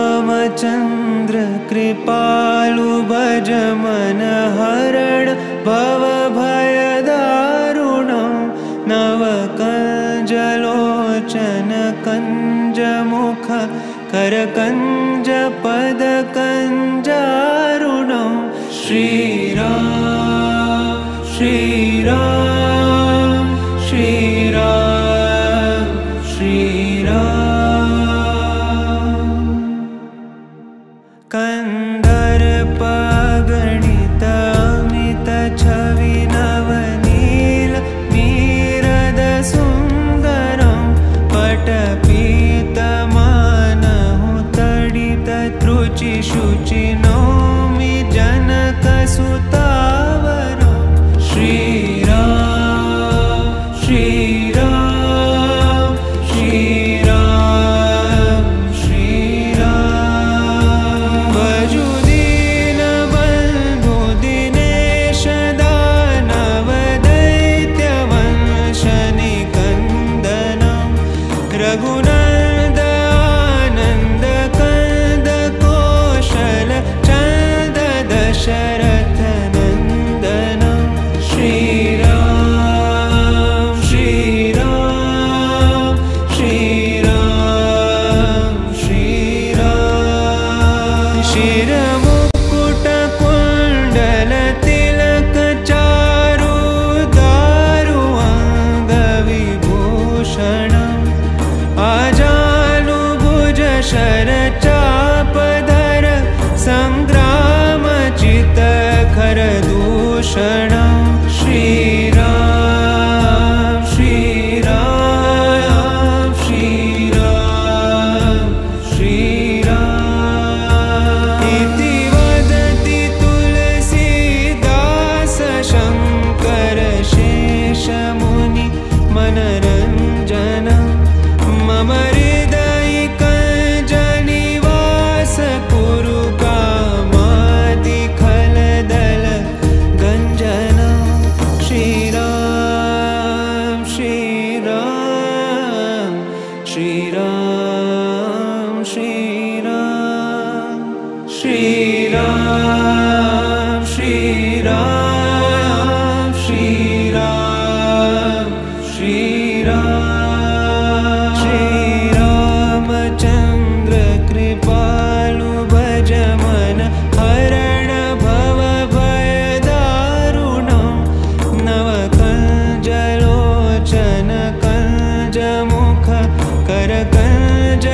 श्रीरामचन्द्र कृपालु भज मन हरण भव भयदारुणं नवकञ्जलोचन कञ्जमुख करकञ्ज पदकञ्जारुणं श्रीराम श्रीराम श्रीराम श्रीराम कन्दर्पगणित अमित छवि नवनील नीरद सुन्दरं पटपीतमानहु तडित त्रुचि शुचि नौमि जनकसुतावरं श्रीराम श्रीराम श्रीराम श्रीराम भजु दीनबन्धु दिनेश दानव दैत्यवंश निकन्दनं रघुनन्द आनन्द कंद कौशल चन्द दशरथ नन्दनं श्रीराम श्रीराम श्रीराम श्रीराम शिरमुकुट कुण्डल तिलक चारु दारु अङ्गविभूषणम् आजानुभुज शरचापधर सङ्ग्रामचित खरदूषणं श्रीराम श्रीराम श्रीराम श्रीराम इति वदति तुलसीदास शङ्कर शेषमुनि मनरञ्जनं मम हृदयिकञ्जनिवास कुरु कामादिखलदल गञ्जनं श्रीराम श्रीराम श्रीराम श्रीराम श्रीराम श्रीराम श्रीराम श्रीराम श्रीरामचन्द्र कृपालु भज मन हरण भव भयदारुणं नवकञ्जलोचन कञ्जमुख करकञ्ज